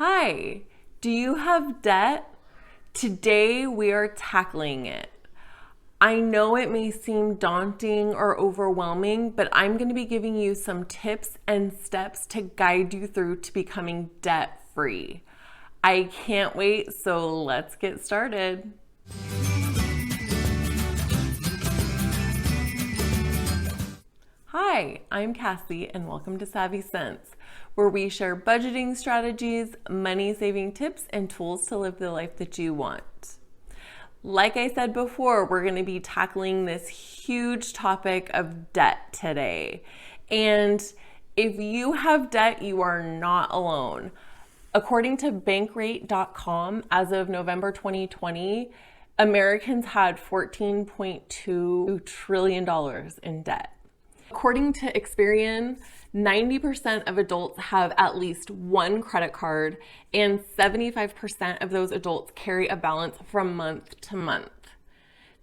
Hi, do you have debt? Today we are tackling it. I know it may seem daunting or overwhelming, but I'm going to be giving you some tips and steps to guide you through to becoming debt-free. I can't wait, so let's get started. Hi, I'm Cassie and welcome to savvycents, where we share budgeting strategies, money saving tips, and tools to live the life that you want. Like I said before, we're going to be tackling this huge topic of debt today. And if you have debt, you are not alone. According to bankrate.com, as of November 2020, Americans had $14.2 trillion in debt. According to Experian, 90% of adults have at least one credit card, and 75% of those adults carry a balance from month to month.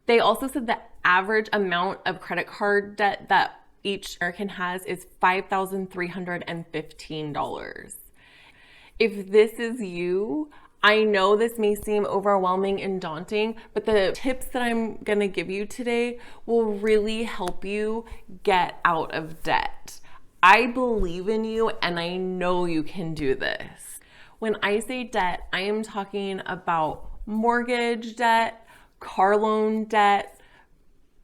They also said the average amount of credit card debt that each American has is $5,315. If this is you, I know this may seem overwhelming and daunting, but the tips that I'm going to give you today will really help you get out of debt. I believe in you and I know you can do this. When I say debt, I am talking about mortgage debt, car loan debt,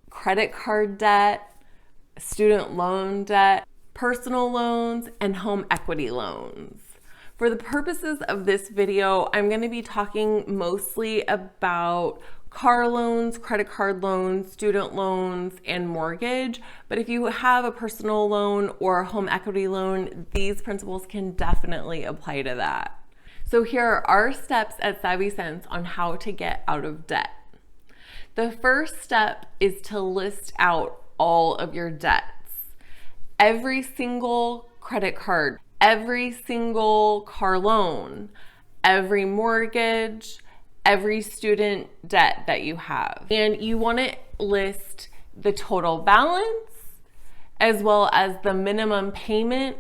credit card debt, student loan debt, personal loans, and home equity loans. For the purposes of this video, I'm going to be talking mostly about car loans, credit card loans, student loans, and mortgage. But if you have a personal loan or a home equity loan, these principles can definitely apply to that. So here are our steps at savvycents on how to get out of debt. The first step is to list out all of your debts. Every single credit card, every single car loan, every mortgage, every student debt that you have. And you want to list the total balance as well as the minimum payment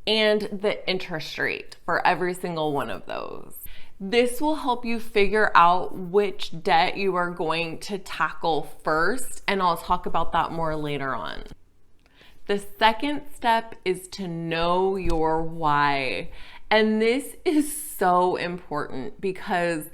and the interest rate for every single one of those. This will help you figure out which debt you are going to tackle first, and I'll talk about that more later on. The second step is to know your why. And this is so important because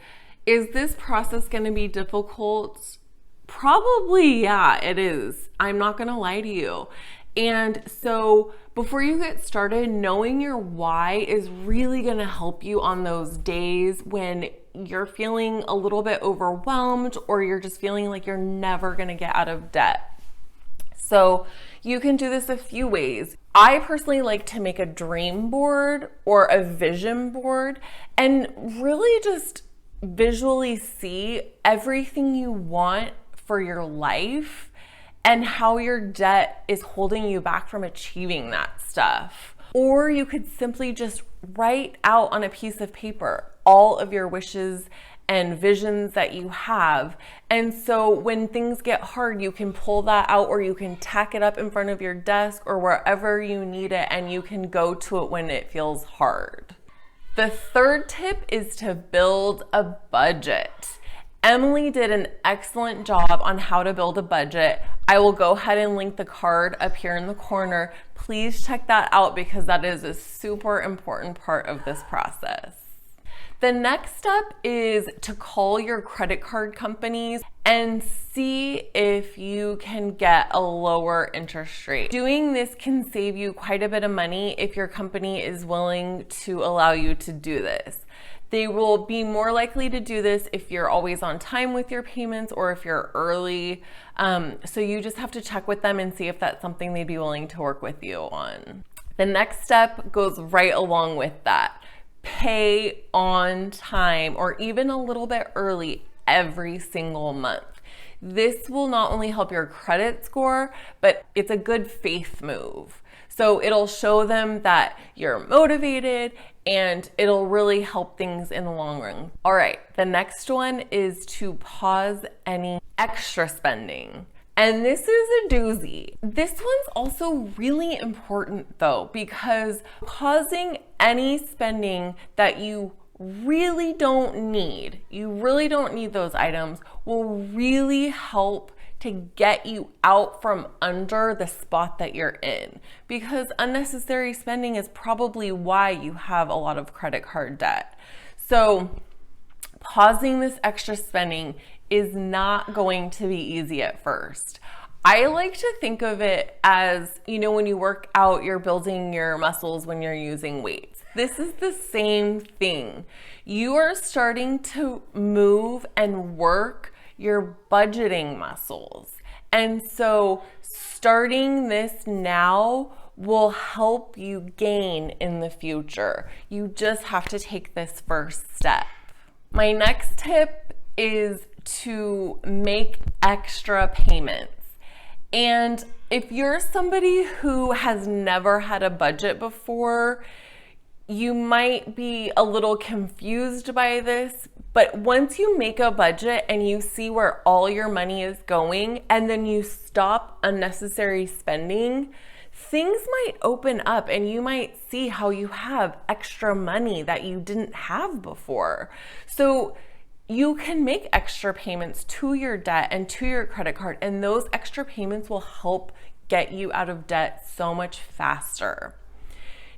is this process going to be difficult? Probably, yeah, it is. I'm not going to lie to you. And so before you get started, knowing your why is really going to help you on those days when you're feeling a little bit overwhelmed or you're just feeling like you're never going to get out of debt. So you can do this a few ways. I personally like to make a dream board or a vision board and really just visually see everything you want for your life and how your debt is holding you back from achieving that stuff. Or you could simply just write out on a piece of paper all of your wishes and visions that you have. And so when things get hard, you can pull that out or you can tack it up in front of your desk or wherever you need it, and you can go to it when it feels hard. The third tip is to build a budget. Emily did an excellent job on how to build a budget. I will go ahead and link the card up here in the corner. Please check that out because that is a super important part of this process. The next step is to call your credit card companies and see if you can get a lower interest rate. Doing this can save you quite a bit of money if your company is willing to allow you to do this. They will be more likely to do this if you're always on time with your payments or if you're early. So you just have to check with them and see if that's something they'd be willing to work with you on. The next step goes right along with that. Pay on time or even a little bit early every single month. This will not only help your credit score, but it's a good faith move. So it'll show them that you're motivated and it'll really help things in the long run. All right, the next one is to pause any extra spending. And this is a doozy. This one's also really important though, because pausing any spending that you really don't need, you really don't need those items, will really help to get you out from under the spot that you're in, because unnecessary spending is probably why you have a lot of credit card debt. So pausing this extra spending is not going to be easy at first. I like to think of it as, you know, when you work out, you're building your muscles when you're using weights. This is the same thing. You are starting to move and work your budgeting muscles. And so starting this now will help you gain in the future. You just have to take this first step. My next tip is to make extra payments. And if you're somebody who has never had a budget before, you might be a little confused by this, but once you make a budget and you see where all your money is going, and then you stop unnecessary spending, things might open up and you might see how you have extra money that you didn't have before. So you can make extra payments to your debt and to your credit card, and those extra payments will help get you out of debt so much faster.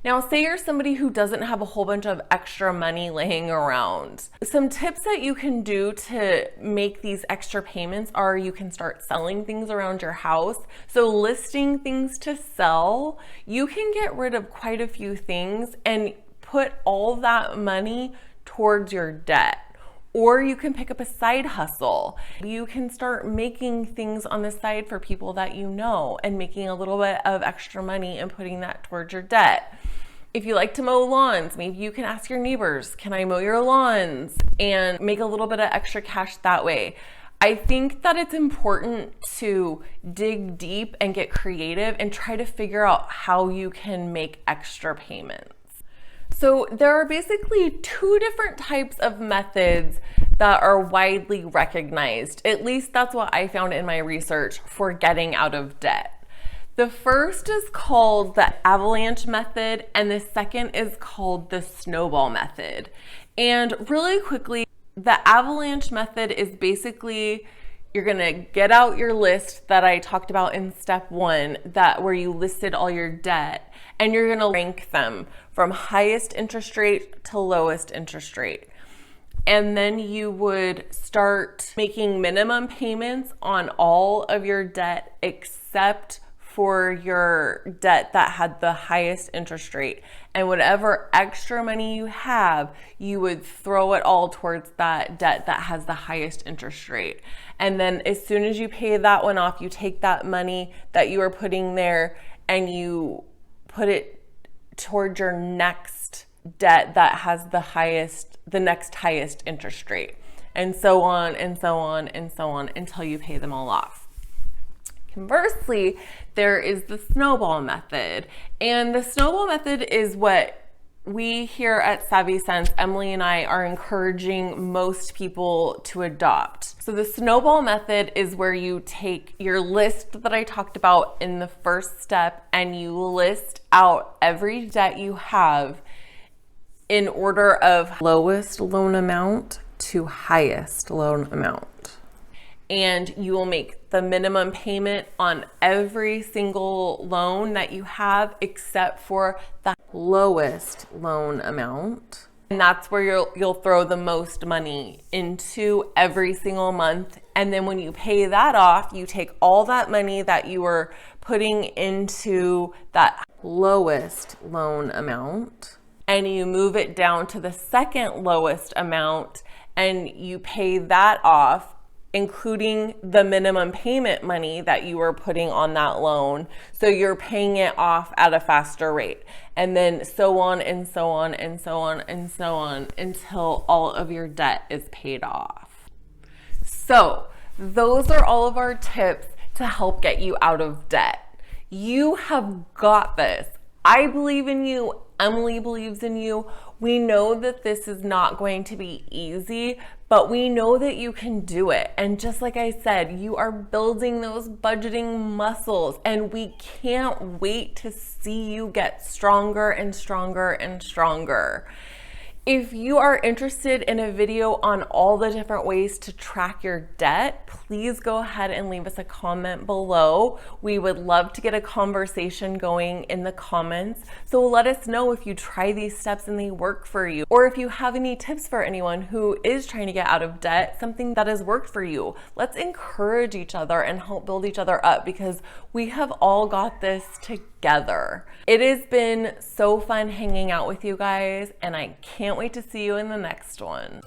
Now, say you're somebody who doesn't have a whole bunch of extra money laying around. Some tips that you can do to make these extra payments are you can start selling things around your house. So listing things to sell, you can get rid of quite a few things and put all that money towards your debt. Or you can pick up a side hustle. You can start making things on the side for people that you know and making a little bit of extra money and putting that towards your debt. If you like to mow lawns, maybe you can ask your neighbors, can I mow your lawns? And make a little bit of extra cash that way. I think that it's important to dig deep and get creative and try to figure out how you can make extra payments. So there are basically two different types of methods that are widely recognized. At least that's what I found in my research for getting out of debt. The first is called the Avalanche Method, and the second is called the Snowball Method. And really quickly, the Avalanche Method is basically, you're gonna get out your list that I talked about in step one, that where you listed all your debt, and you're gonna rank them from highest interest rate to lowest interest rate. And then you would start making minimum payments on all of your debt except for your debt that had the highest interest rate. And whatever extra money you have, you would throw it all towards that debt that has the highest interest rate. And then as soon as you pay that one off, you take that money that you are putting there and you put it towards your next debt that has the next highest interest rate, and so on and so on and so on until you pay them all off. Conversely, there is the Snowball Method, and the Snowball Method is what we here at savvycents, Emily and I, are encouraging most people to adopt. So the Snowball Method is where you take your list that I talked about in the first step and you list out every debt you have in order of lowest loan amount to highest loan amount. And you will make the minimum payment on every single loan that you have except for the lowest loan amount. And that's where you'll throw the most money into every single month. And then when you pay that off, you take all that money that you were putting into that lowest loan amount and you move it down to the second lowest amount and you pay that off, including the minimum payment money that you were putting on that loan. So you're paying it off at a faster rate. And then so on and so on and so on and so on until all of your debt is paid off. So those are all of our tips to help get you out of debt. You have got this. I believe in you. Emily believes in you. We know that this is not going to be easy, but we know that you can do it. And just like I said, you are building those budgeting muscles, and we can't wait to see you get stronger and stronger and stronger. If you are interested in a video on all the different ways to track your debt, please go ahead and leave us a comment below. We would love to get a conversation going in the comments. So let us know if you try these steps and they work for you, or if you have any tips for anyone who is trying to get out of debt, something that has worked for you. Let's encourage each other and help build each other up, because we have all got this together. It has been so fun hanging out with you guys, and I can't wait to see you in the next one.